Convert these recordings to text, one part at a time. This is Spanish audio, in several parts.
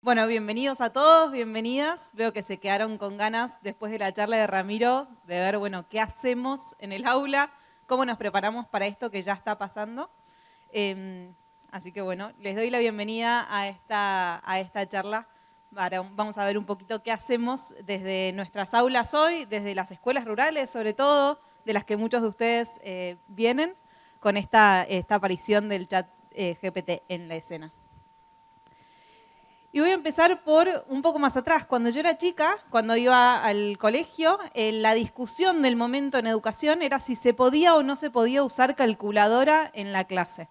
Bueno, bienvenidos a todos, bienvenidas. Veo que se quedaron con ganas después de la charla de Ramiro de ver, bueno, qué hacemos en el aula, cómo nos preparamos para esto que ya está pasando. Así que bueno, les doy la bienvenida a esta charla. Vamos a ver un poquito qué hacemos desde nuestras aulas hoy, desde las escuelas rurales sobre todo, de las que muchos de ustedes vienen, con esta aparición del chat GPT en la escena. Y voy a empezar por un poco más atrás. Cuando yo era chica, cuando iba al colegio, la discusión del momento en educación era si se podía o no se podía usar calculadora en la clase.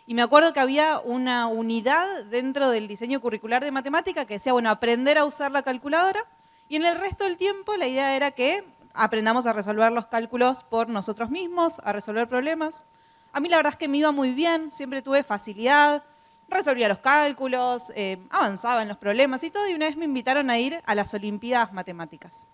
Y me acuerdo que había una unidad dentro del diseño curricular de matemática que decía, bueno, aprender a usar la calculadora. Y en el resto del tiempo la idea era que aprendamos a resolver los cálculos por nosotros mismos, a resolver problemas. A mí la verdad es que me iba muy bien, siempre tuve facilidad. Resolvía los cálculos, avanzaba en los problemas y todo, y una vez me invitaron a ir a las Olimpiadas Matemáticas.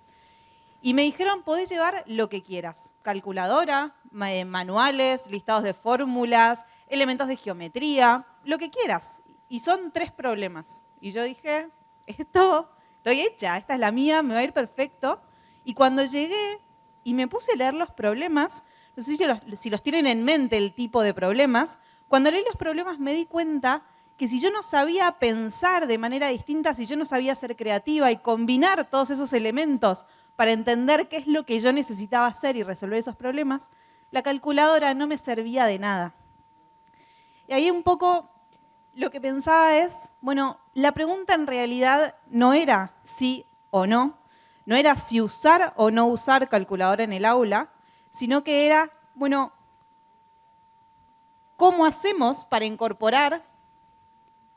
Y me dijeron, podés llevar lo que quieras, calculadora, manuales, listados de fórmulas, elementos de geometría, lo que quieras. Y son 3 problemas. Y yo dije, estoy hecha, esta es la mía, me va a ir perfecto. Y cuando llegué y me puse a leer los problemas, no sé si los tienen en mente el tipo de problemas. Cuando leí los problemas me di cuenta que si yo no sabía pensar de manera distinta, si yo no sabía ser creativa y combinar todos esos elementos para entender qué es lo que yo necesitaba hacer y resolver esos problemas, la calculadora no me servía de nada. Y ahí un poco lo que pensaba es, bueno, la pregunta en realidad no era sí o no era si usar o no usar calculadora en el aula, sino que era, bueno, ¿cómo hacemos para incorporar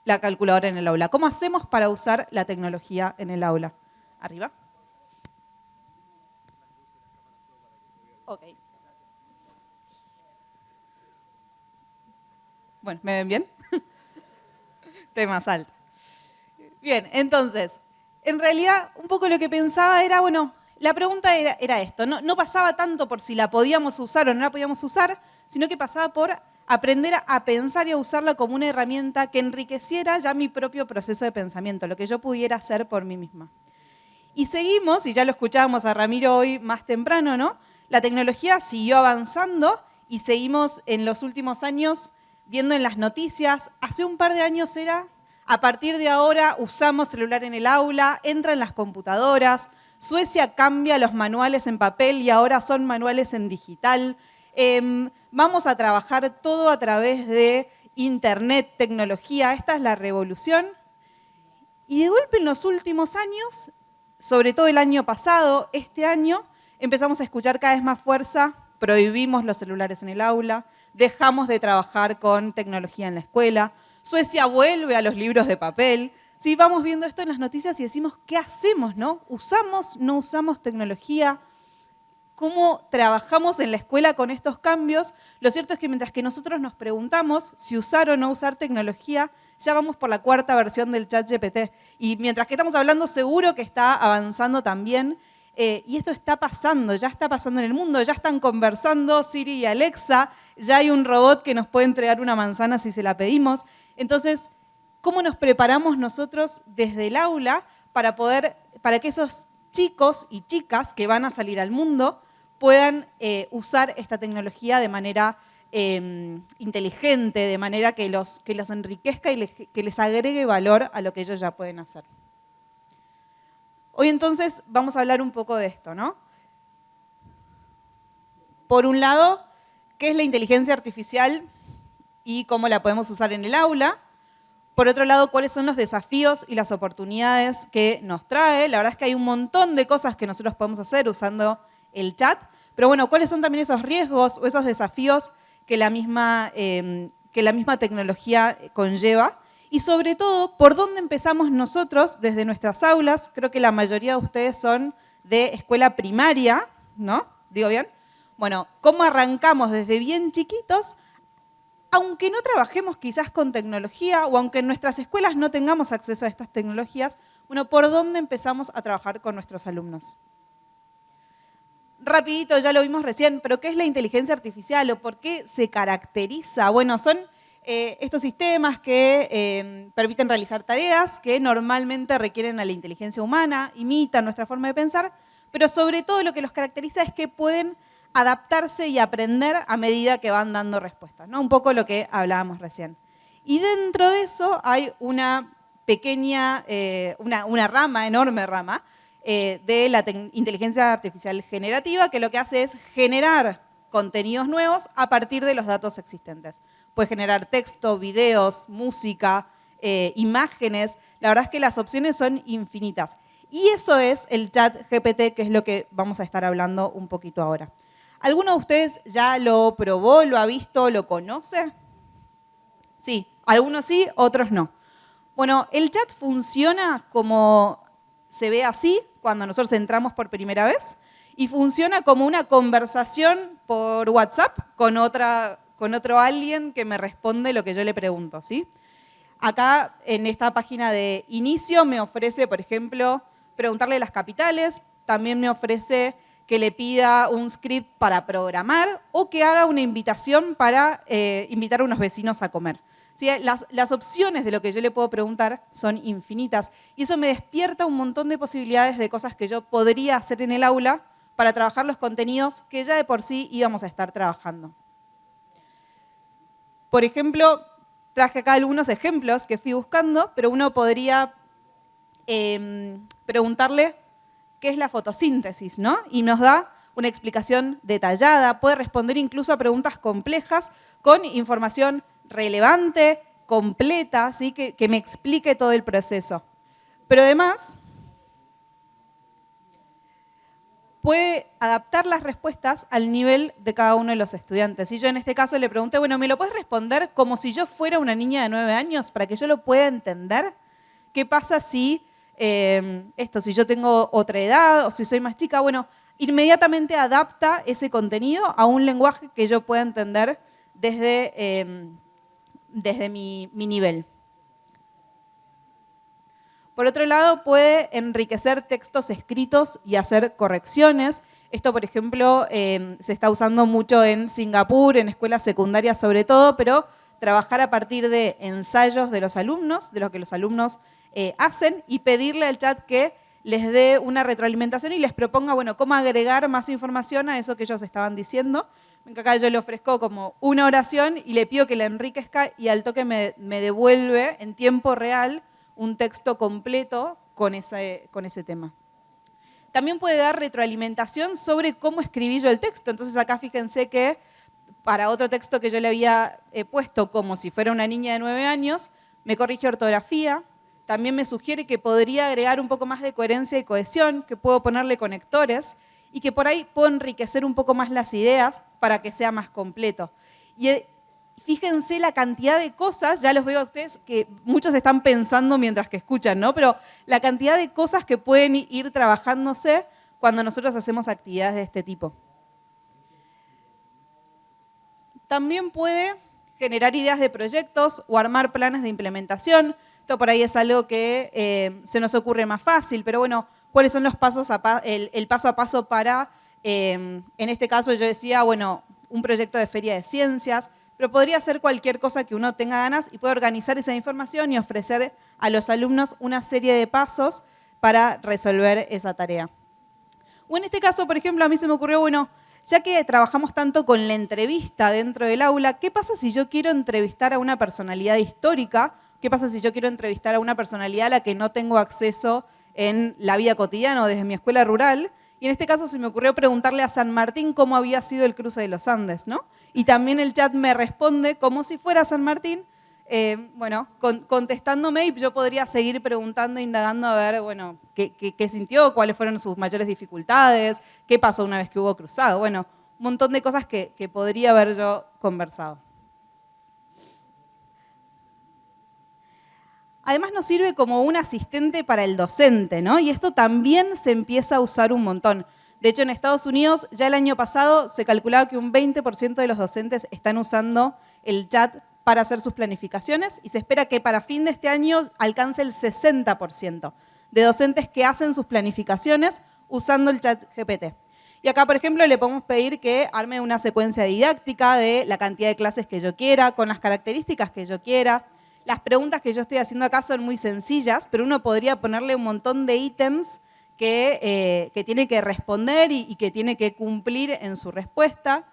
la calculadora en el aula? ¿Cómo hacemos para usar la tecnología en el aula? ¿Arriba? Ok. Bueno, ¿me ven bien? Estoy más alta. Bien, entonces, en realidad un poco lo que pensaba era, bueno, la pregunta era esto, no pasaba tanto por si la podíamos usar o no la podíamos usar, sino que pasaba por aprender a pensar y a usarla como una herramienta que enriqueciera ya mi propio proceso de pensamiento, lo que yo pudiera hacer por mí misma. Y seguimos, y ya lo escuchábamos a Ramiro hoy más temprano, ¿no? La tecnología siguió avanzando y seguimos en los últimos años viendo en las noticias. Hace un par de años era, a partir de ahora usamos celular en el aula, entra en las computadoras, Suecia cambia los manuales en papel y ahora son manuales en digital. Vamos a trabajar todo a través de internet, tecnología, esta es la revolución. Y de golpe en los últimos años, sobre todo el año pasado, este año, empezamos a escuchar cada vez más fuerza, prohibimos los celulares en el aula, dejamos de trabajar con tecnología en la escuela, Suecia vuelve a los libros de papel. Sí, vamos viendo esto en las noticias y decimos, ¿qué hacemos, no? ¿Usamos, no usamos tecnología? ¿Cómo trabajamos en la escuela con estos cambios? Lo cierto es que mientras que nosotros nos preguntamos si usar o no usar tecnología, ya vamos por la 4ª versión del ChatGPT. Y mientras que estamos hablando, seguro que está avanzando también. Y esto está pasando, ya está pasando en el mundo, ya están conversando Siri y Alexa, ya hay un robot que nos puede entregar una manzana si se la pedimos. Entonces, ¿cómo nos preparamos nosotros desde el aula para que esos chicos y chicas que van a salir al mundo puedan usar esta tecnología de manera inteligente, de manera que los enriquezca y que les agregue valor a lo que ellos ya pueden hacer? Hoy entonces vamos a hablar un poco de esto, ¿no? Por un lado, ¿qué es la inteligencia artificial y cómo la podemos usar en el aula? Por otro lado, ¿cuáles son los desafíos y las oportunidades que nos trae? La verdad es que hay un montón de cosas que nosotros podemos hacer usando el chat, pero bueno, ¿cuáles son también esos riesgos o esos desafíos que la misma tecnología conlleva? Y sobre todo, ¿por dónde empezamos nosotros desde nuestras aulas? Creo que la mayoría de ustedes son de escuela primaria, ¿no? ¿Digo bien? Bueno, ¿cómo arrancamos desde bien chiquitos? Aunque no trabajemos quizás con tecnología o aunque en nuestras escuelas no tengamos acceso a estas tecnologías, bueno, ¿por dónde empezamos a trabajar con nuestros alumnos? Rapidito, ya lo vimos recién, pero ¿qué es la inteligencia artificial o por qué se caracteriza? Bueno, son estos sistemas que permiten realizar tareas que normalmente requieren a la inteligencia humana, imitan nuestra forma de pensar, pero sobre todo lo que los caracteriza es que pueden adaptarse y aprender a medida que van dando respuestas, ¿no? Un poco lo que hablábamos recién. Y dentro de eso hay una pequeña, una rama, enorme rama, de la inteligencia artificial generativa, que lo que hace es generar contenidos nuevos a partir de los datos existentes. Puede generar texto, videos, música, imágenes. La verdad es que las opciones son infinitas. Y eso es el ChatGPT, que es lo que vamos a estar hablando un poquito ahora. ¿Alguno de ustedes ya lo probó, lo ha visto, lo conoce? Sí, algunos sí, otros no. Bueno, el chat funciona como se ve así cuando nosotros entramos por primera vez y funciona como una conversación por WhatsApp con otro alguien que me responde lo que yo le pregunto, ¿sí? Acá en esta página de inicio me ofrece, por ejemplo, preguntarle las capitales, también me ofrece que le pida un script para programar o que haga una invitación para invitar a unos vecinos a comer. ¿Sí? Las opciones de lo que yo le puedo preguntar son infinitas y eso me despierta un montón de posibilidades de cosas que yo podría hacer en el aula para trabajar los contenidos que ya de por sí íbamos a estar trabajando. Por ejemplo, traje acá algunos ejemplos que fui buscando, pero uno podría preguntarle qué es la fotosíntesis, ¿no? Y nos da una explicación detallada, puede responder incluso a preguntas complejas con información relevante, completa, ¿sí? que me explique todo el proceso. Pero además, puede adaptar las respuestas al nivel de cada uno de los estudiantes. Y yo en este caso le pregunté, bueno, ¿me lo puedes responder como si yo fuera una niña de 9 años para que yo lo pueda entender? ¿Qué pasa si si yo tengo otra edad o si soy más chica? Bueno, inmediatamente adapta ese contenido a un lenguaje que yo pueda entender desde mi nivel. Por otro lado, puede enriquecer textos escritos y hacer correcciones. Esto, por ejemplo, se está usando mucho en Singapur, en escuelas secundarias sobre todo, pero trabajar a partir de ensayos de los alumnos, de lo que los alumnos hacen, y pedirle al chat que les dé una retroalimentación y les proponga, bueno, cómo agregar más información a eso que ellos estaban diciendo. Acá yo le ofrezco como una oración y le pido que la enriquezca y al toque me devuelve en tiempo real un texto completo con ese tema. También puede dar retroalimentación sobre cómo escribí yo el texto. Entonces acá fíjense que para otro texto que yo le había puesto como si fuera una niña de 9 años, me corrige ortografía. También me sugiere que podría agregar un poco más de coherencia y cohesión, que puedo ponerle conectores y que por ahí puedo enriquecer un poco más las ideas para que sea más completo. Y fíjense la cantidad de cosas, ya los veo a ustedes que muchos están pensando mientras que escuchan, ¿no? Pero la cantidad de cosas que pueden ir trabajándose cuando nosotros hacemos actividades de este tipo. También puede generar ideas de proyectos o armar planes de implementación. Esto por ahí es algo que se nos ocurre más fácil, pero bueno, ¿cuáles son los el paso a paso para, en este caso yo decía, bueno, un proyecto de feria de ciencias, pero podría ser cualquier cosa que uno tenga ganas y pueda organizar esa información y ofrecer a los alumnos una serie de pasos para resolver esa tarea. O en este caso, por ejemplo, a mí se me ocurrió, bueno, ya que trabajamos tanto con la entrevista dentro del aula, ¿qué pasa si yo quiero entrevistar a una personalidad histórica? ¿Qué pasa si yo quiero entrevistar a una personalidad a la que no tengo acceso en la vida cotidiana o desde mi escuela rural? Y en este caso se me ocurrió preguntarle a San Martín cómo había sido el cruce de los Andes, ¿no? Y también el chat me responde como si fuera San Martín, bueno, contestándome, y yo podría seguir preguntando, indagando a ver, bueno, qué sintió, cuáles fueron sus mayores dificultades, qué pasó una vez que hubo cruzado. Bueno, un montón de cosas que podría haber yo conversado. Además nos sirve como un asistente para el docente, ¿no? Y esto también se empieza a usar un montón. De hecho, en Estados Unidos, ya el año pasado se calculaba que un 20% de los docentes están usando el chat para hacer sus planificaciones y se espera que para fin de este año alcance el 60% de docentes que hacen sus planificaciones usando el chat GPT. Y acá, por ejemplo, le podemos pedir que arme una secuencia didáctica de la cantidad de clases que yo quiera, con las características que yo quiera. Las preguntas que yo estoy haciendo acá son muy sencillas, pero uno podría ponerle un montón de ítems que tiene que responder y que tiene que cumplir en su respuesta.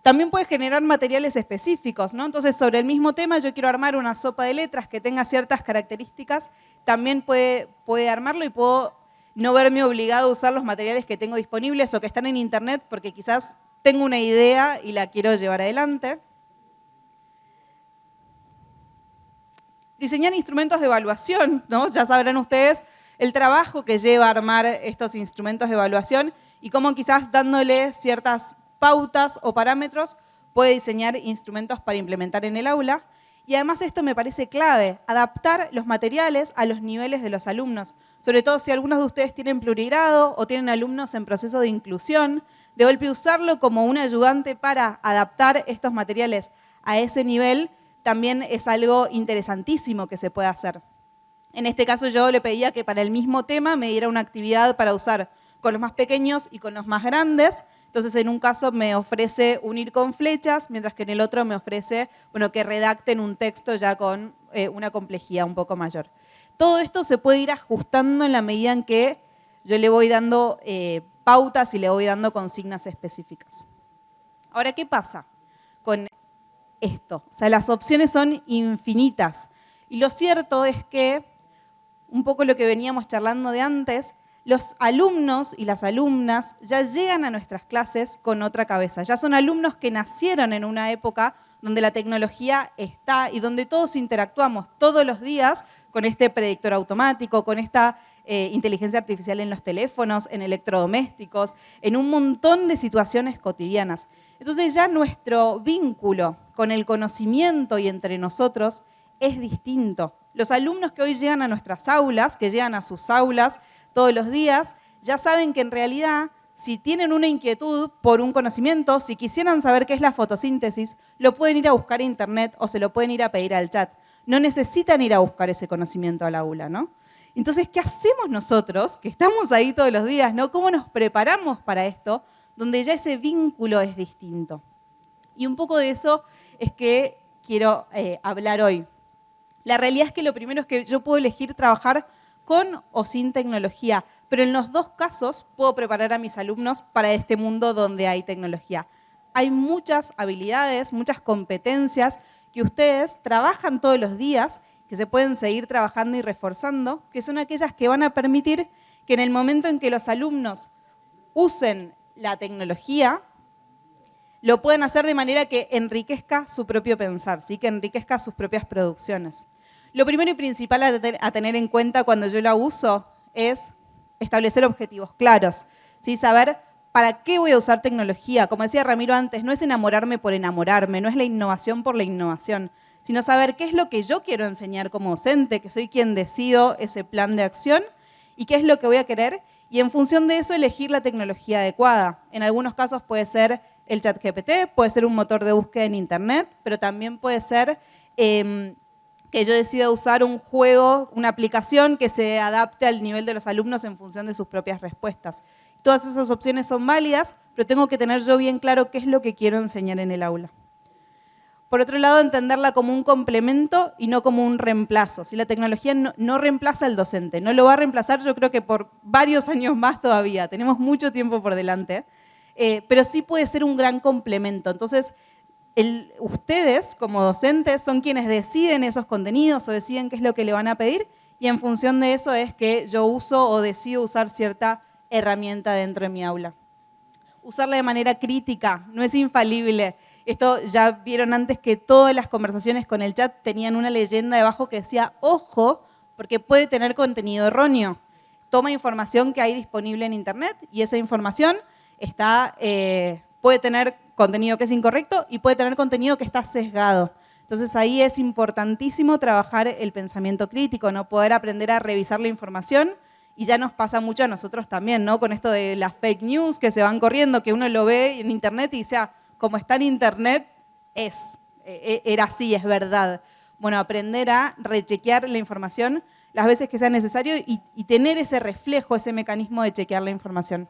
También puede generar materiales específicos, ¿no? Entonces, sobre el mismo tema, yo quiero armar una sopa de letras que tenga ciertas características, también puede armarlo y puedo no verme obligado a usar los materiales que tengo disponibles o que están en internet porque quizás tengo una idea y la quiero llevar adelante. Diseñar instrumentos de evaluación, ¿no? Ya sabrán ustedes el trabajo que lleva a armar estos instrumentos de evaluación y cómo quizás dándole ciertas pautas o parámetros puede diseñar instrumentos para implementar en el aula. Y además esto me parece clave, adaptar los materiales a los niveles de los alumnos. Sobre todo si algunos de ustedes tienen plurigrado o tienen alumnos en proceso de inclusión, de golpe usarlo como un ayudante para adaptar estos materiales a ese nivel también es algo interesantísimo que se puede hacer. En este caso yo le pedía que para el mismo tema me diera una actividad para usar con los más pequeños y con los más grandes. Entonces, en un caso me ofrece unir con flechas, mientras que en el otro me ofrece que redacten un texto ya con una complejidad un poco mayor. Todo esto se puede ir ajustando en la medida en que yo le voy dando pautas y le voy dando consignas específicas. Ahora, ¿qué pasa con esto? O sea, las opciones son infinitas. Y lo cierto es que, un poco lo que veníamos charlando de antes, los alumnos y las alumnas ya llegan a nuestras clases con otra cabeza. Ya son alumnos que nacieron en una época donde la tecnología está y donde todos interactuamos todos los días con este predictor automático, con esta inteligencia artificial en los teléfonos, en electrodomésticos, en un montón de situaciones cotidianas. Entonces ya nuestro vínculo con el conocimiento y entre nosotros es distinto. Los alumnos que hoy llegan a nuestras aulas, que llegan a sus aulas todos los días, ya saben que en realidad, si tienen una inquietud por un conocimiento, si quisieran saber qué es la fotosíntesis, lo pueden ir a buscar a internet o se lo pueden ir a pedir al chat. No necesitan ir a buscar ese conocimiento al aula, ¿no? Entonces, ¿qué hacemos nosotros, que estamos ahí todos los días, ¿no? ¿Cómo nos preparamos para esto, donde ya ese vínculo es distinto? Y un poco de eso es que quiero hablar hoy. La realidad es que lo primero es que yo puedo elegir trabajar con o sin tecnología, pero en los dos casos puedo preparar a mis alumnos para este mundo donde hay tecnología. Hay muchas habilidades, muchas competencias que ustedes trabajan todos los días, que se pueden seguir trabajando y reforzando, que son aquellas que van a permitir que en el momento en que los alumnos usen la tecnología, lo pueden hacer de manera que enriquezca su propio pensar, ¿sí? Que enriquezca sus propias producciones. Lo primero y principal a tener en cuenta cuando yo la uso es establecer objetivos claros, ¿sí? Saber para qué voy a usar tecnología. Como decía Ramiro antes, no es enamorarme por enamorarme, no es la innovación por la innovación, sino saber qué es lo que yo quiero enseñar como docente, que soy quien decido ese plan de acción y qué es lo que voy a querer, y en función de eso elegir la tecnología adecuada. En algunos casos puede ser el ChatGPT, puede ser un motor de búsqueda en internet, pero también puede ser que yo decida usar un juego, una aplicación que se adapte al nivel de los alumnos en función de sus propias respuestas. Todas esas opciones son válidas, pero tengo que tener yo bien claro qué es lo que quiero enseñar en el aula. Por otro lado, entenderla como un complemento y no como un reemplazo. Si la tecnología no reemplaza al docente, no lo va a reemplazar yo creo que por varios años más todavía, tenemos mucho tiempo por delante, pero sí puede ser un gran complemento. Entonces, ustedes como docentes son quienes deciden esos contenidos o deciden qué es lo que le van a pedir y en función de eso es que yo uso o decido usar cierta herramienta dentro de mi aula. Usarla de manera crítica, no es infalible. Esto ya vieron antes que todas las conversaciones con el chat tenían una leyenda debajo que decía, ojo, porque puede tener contenido erróneo. Toma información que hay disponible en internet y esa información puede tener contenido que es incorrecto y puede tener contenido que está sesgado. Entonces ahí es importantísimo trabajar el pensamiento crítico, ¿no? Poder aprender a revisar la información y ya nos pasa mucho a nosotros también, ¿no? Con esto de las fake news que se van corriendo, que uno lo ve en internet y dice, como está en internet, era así, es verdad. Bueno, aprender a rechequear la información las veces que sea necesario y tener ese reflejo, ese mecanismo de chequear la información.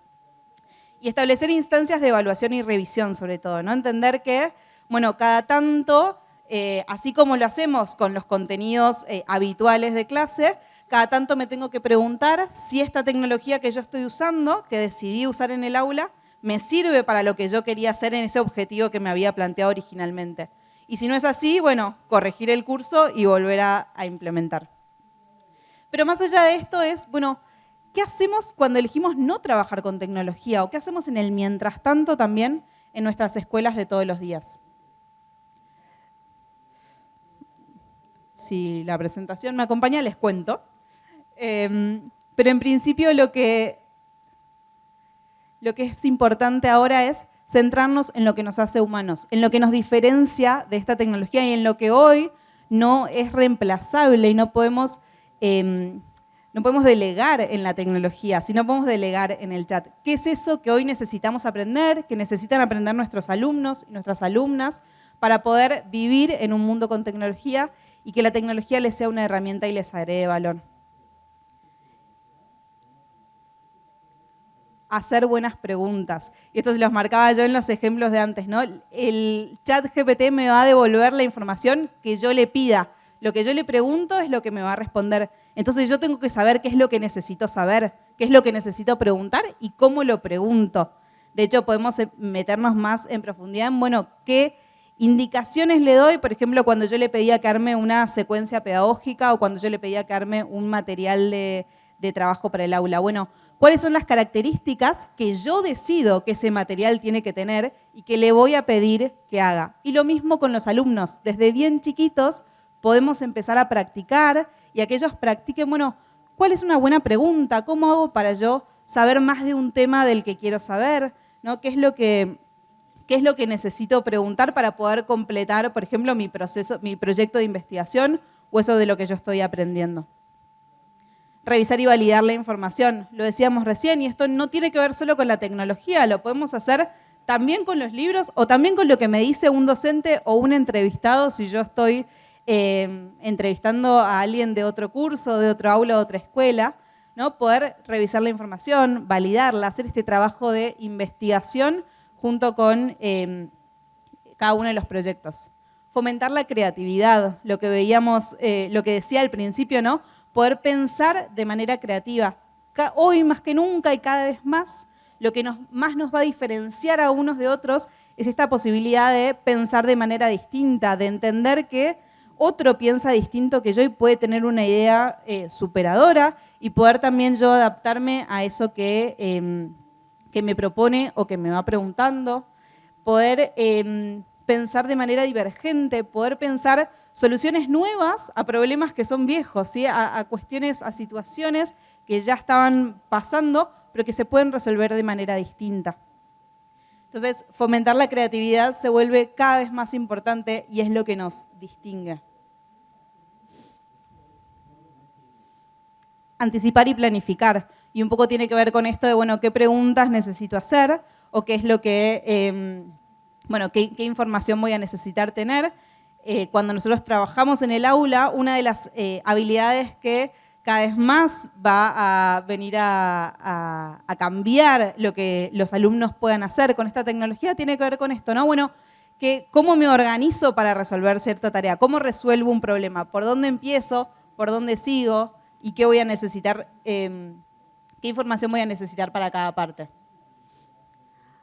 Y establecer instancias de evaluación y revisión, sobre todo, ¿no? Entender que, bueno, cada tanto, así como lo hacemos con los contenidos habituales de clase, cada tanto me tengo que preguntar si esta tecnología que yo estoy usando, que decidí usar en el aula, me sirve para lo que yo quería hacer en ese objetivo que me había planteado originalmente. Y si no es así, bueno, corregir el curso y volver a implementar. Pero más allá de esto es, bueno, ¿qué hacemos cuando elegimos no trabajar con tecnología? ¿O qué hacemos en el mientras tanto también en nuestras escuelas de todos los días? Si la presentación me acompaña, les cuento. Pero en principio lo que es importante ahora es centrarnos en lo que nos hace humanos, en lo que nos diferencia de esta tecnología y en lo que hoy no es reemplazable y no podemos delegar en la tecnología, sino podemos delegar en el chat. ¿Qué es eso que hoy necesitamos aprender, que necesitan aprender nuestros alumnos y nuestras alumnas para poder vivir en un mundo con tecnología y que la tecnología les sea una herramienta y les agregue valor? Hacer buenas preguntas. Y esto se los marcaba yo en los ejemplos de antes, ¿no? El chat GPT me va a devolver la información que yo le pida. Lo que yo le pregunto es lo que me va a responder. Entonces yo tengo que saber qué es lo que necesito saber, qué es lo que necesito preguntar y cómo lo pregunto. De hecho, podemos meternos más en profundidad en, bueno, qué indicaciones le doy, por ejemplo, cuando yo le pedía que arme una secuencia pedagógica o cuando yo le pedía que arme un material de trabajo para el aula. Bueno, ¿cuáles son las características que yo decido que ese material tiene que tener y que le voy a pedir que haga? Y lo mismo con los alumnos. Desde bien chiquitos podemos empezar a practicar y a que ellos practiquen, bueno, ¿cuál es una buena pregunta? ¿Cómo hago para yo saber más de un tema del que quiero saber? ¿No? ¿Qué es lo que necesito preguntar para poder completar, por ejemplo, mi proyecto de investigación o eso de lo que yo estoy aprendiendo? Revisar y validar la información, lo decíamos recién, y esto no tiene que ver solo con la tecnología, lo podemos hacer también con los libros o también con lo que me dice un docente o un entrevistado si yo estoy entrevistando a alguien de otro curso, de otro aula, de otra escuela, ¿no? Poder revisar la información, validarla, hacer este trabajo de investigación junto con cada uno de los proyectos. Fomentar la creatividad, lo que veíamos, lo que decía al principio, ¿no? Poder pensar de manera creativa. Hoy más que nunca y cada vez más, lo que más nos va a diferenciar a unos de otros es esta posibilidad de pensar de manera distinta, de entender que otro piensa distinto que yo y puede tener una idea superadora y poder también yo adaptarme a eso que me propone o que me va preguntando. Poder pensar de manera divergente, poder pensar soluciones nuevas a problemas que son viejos, ¿sí? a cuestiones, a situaciones que ya estaban pasando, pero que se pueden resolver de manera distinta. Entonces, fomentar la creatividad se vuelve cada vez más importante y es lo que nos distingue. Anticipar y planificar. Y un poco tiene que ver con esto de, bueno, qué preguntas necesito hacer o qué es lo que, bueno, qué información voy a necesitar tener. Cuando nosotros trabajamos en el aula, una de las habilidades que cada vez más va a venir a cambiar lo que los alumnos puedan hacer con esta tecnología tiene que ver con esto, ¿no? Bueno, ¿cómo me organizo para resolver cierta tarea? ¿Cómo resuelvo un problema? ¿Por dónde empiezo? ¿Por dónde sigo? ¿Y qué voy a necesitar? ¿Qué información voy a necesitar para cada parte?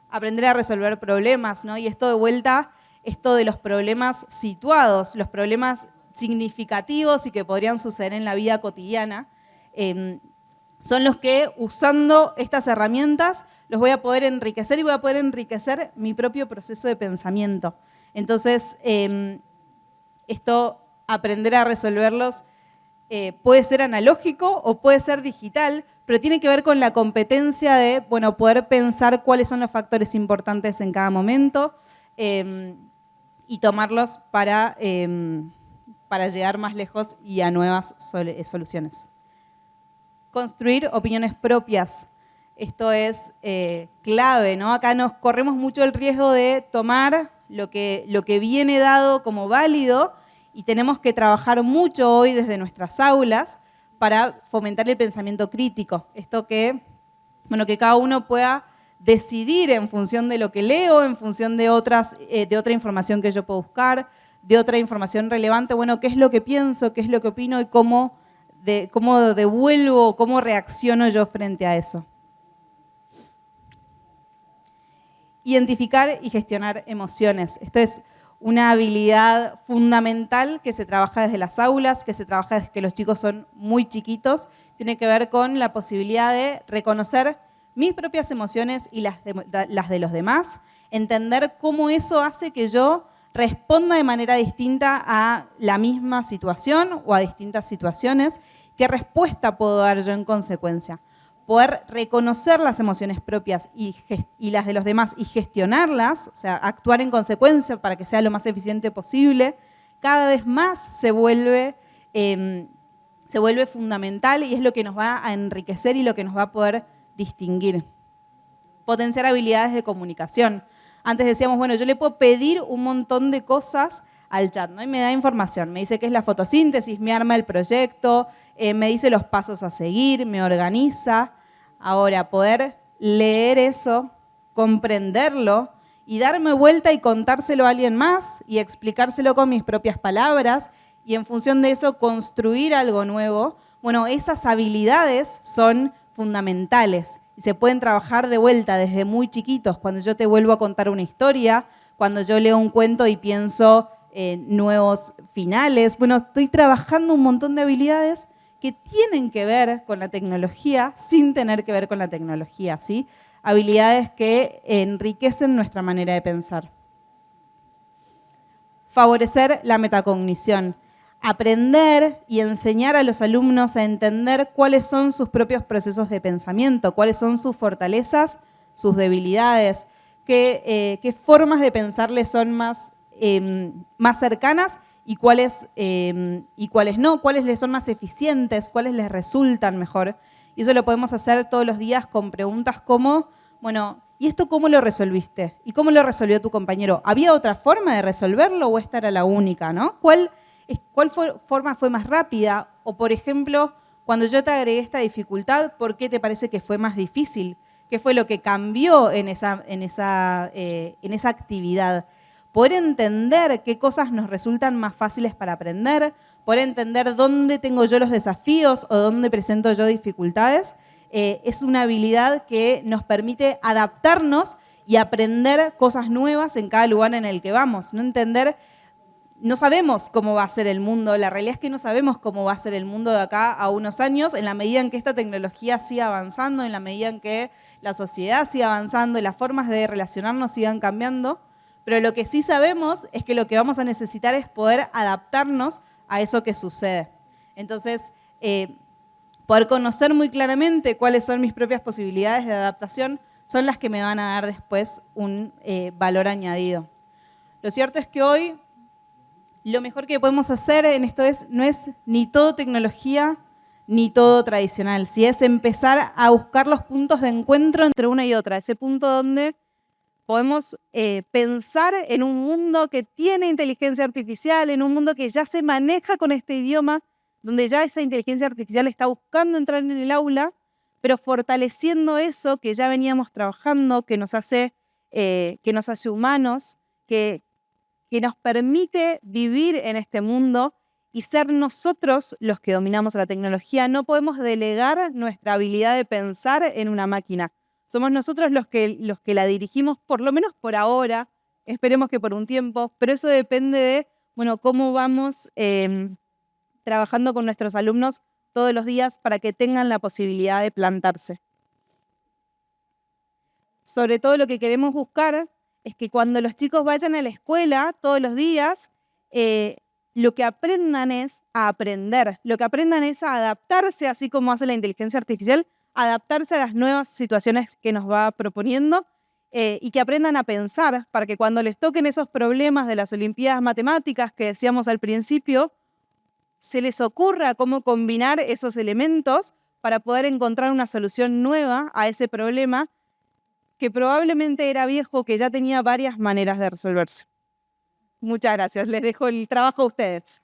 Aprender a resolver problemas, ¿no? Y esto de vuelta, esto de los problemas situados, los problemas significativos y que podrían suceder en la vida cotidiana, son los que usando estas herramientas los voy a poder enriquecer y voy a poder enriquecer mi propio proceso de pensamiento. Entonces, esto, aprender a resolverlos, puede ser analógico o puede ser digital, pero tiene que ver con la competencia de, bueno, poder pensar cuáles son los factores importantes en cada momento y tomarlos para llegar más lejos y a nuevas soluciones. Construir opiniones propias. Esto es clave, ¿no? Acá nos corremos mucho el riesgo de tomar lo que viene dado como válido y tenemos que trabajar mucho hoy desde nuestras aulas para fomentar el pensamiento crítico. Esto que, bueno, que cada uno pueda decidir en función de lo que leo, en función de otra información que yo puedo buscar, de otra información relevante, bueno, qué es lo que pienso, qué es lo que opino y cómo devuelvo, cómo reacciono yo frente a eso. Identificar y gestionar emociones. Esto es una habilidad fundamental que se trabaja desde las aulas, que se trabaja desde que los chicos son muy chiquitos. Tiene que ver con la posibilidad de reconocer mis propias emociones y las de los demás, entender cómo eso hace que yo responda de manera distinta a la misma situación o a distintas situaciones, qué respuesta puedo dar yo en consecuencia. Poder reconocer las emociones propias y las de los demás y gestionarlas, o sea, actuar en consecuencia para que sea lo más eficiente posible, cada vez más se vuelve fundamental y es lo que nos va a enriquecer y lo que nos va a poder distinguir. Potenciar habilidades de comunicación. Antes decíamos, bueno, yo le puedo pedir un montón de cosas al chat, ¿no? Y me da información, me dice qué es la fotosíntesis, me arma el proyecto, me dice los pasos a seguir, me organiza. Ahora, poder leer eso, comprenderlo y darme vuelta y contárselo a alguien más y explicárselo con mis propias palabras y en función de eso construir algo nuevo, bueno, esas habilidades son fundamentales y se pueden trabajar de vuelta desde muy chiquitos. Cuando yo te vuelvo a contar una historia, cuando yo leo un cuento y pienso nuevos finales. Bueno, estoy trabajando un montón de habilidades que tienen que ver con la tecnología sin tener que ver con la tecnología, ¿sí? Habilidades que enriquecen nuestra manera de pensar. Favorecer la metacognición. Aprender y enseñar a los alumnos a entender cuáles son sus propios procesos de pensamiento, cuáles son sus fortalezas, sus debilidades, qué formas de pensar les son más cercanas y cuáles no, cuáles les son más eficientes, cuáles les resultan mejor. Y eso lo podemos hacer todos los días con preguntas como, bueno, ¿y esto cómo lo resolviste? ¿Y cómo lo resolvió tu compañero? ¿Había otra forma de resolverlo o esta era la única, ¿no? ¿Cuál forma fue más rápida? O, por ejemplo, cuando yo te agregué esta dificultad, ¿por qué te parece que fue más difícil? ¿Qué fue lo que cambió en esa actividad? Poder entender qué cosas nos resultan más fáciles para aprender, poder entender dónde tengo yo los desafíos o dónde presento yo dificultades, es una habilidad que nos permite adaptarnos y aprender cosas nuevas en cada lugar en el que vamos. No sabemos cómo va a ser el mundo, la realidad es que no sabemos cómo va a ser el mundo de acá a unos años, en la medida en que esta tecnología siga avanzando, en la medida en que la sociedad siga avanzando y las formas de relacionarnos sigan cambiando. Pero lo que sí sabemos es que lo que vamos a necesitar es poder adaptarnos a eso que sucede. Entonces, poder conocer muy claramente cuáles son mis propias posibilidades de adaptación son las que me van a dar después un valor añadido. Lo cierto es que hoy lo mejor que podemos hacer en esto no es ni todo tecnología ni todo tradicional. Si es empezar a buscar los puntos de encuentro entre una y otra, ese punto donde podemos pensar en un mundo que tiene inteligencia artificial, en un mundo que ya se maneja con este idioma, donde ya esa inteligencia artificial está buscando entrar en el aula, pero fortaleciendo eso que ya veníamos trabajando, que nos hace humanos, que nos permite vivir en este mundo y ser nosotros los que dominamos la tecnología. No podemos delegar nuestra habilidad de pensar en una máquina. Somos nosotros los que la dirigimos, por lo menos por ahora, esperemos que por un tiempo, pero eso depende de, bueno, cómo vamos trabajando con nuestros alumnos todos los días para que tengan la posibilidad de plantarse. Sobre todo lo que queremos buscar es que cuando los chicos vayan a la escuela todos los días, lo que aprendan es a aprender, lo que aprendan es a adaptarse, así como hace la inteligencia artificial, adaptarse a las nuevas situaciones que nos va proponiendo y que aprendan a pensar para que cuando les toquen esos problemas de las Olimpiadas Matemáticas que decíamos al principio, se les ocurra cómo combinar esos elementos para poder encontrar una solución nueva a ese problema que probablemente era viejo, que ya tenía varias maneras de resolverse. Muchas gracias, les dejo el trabajo a ustedes.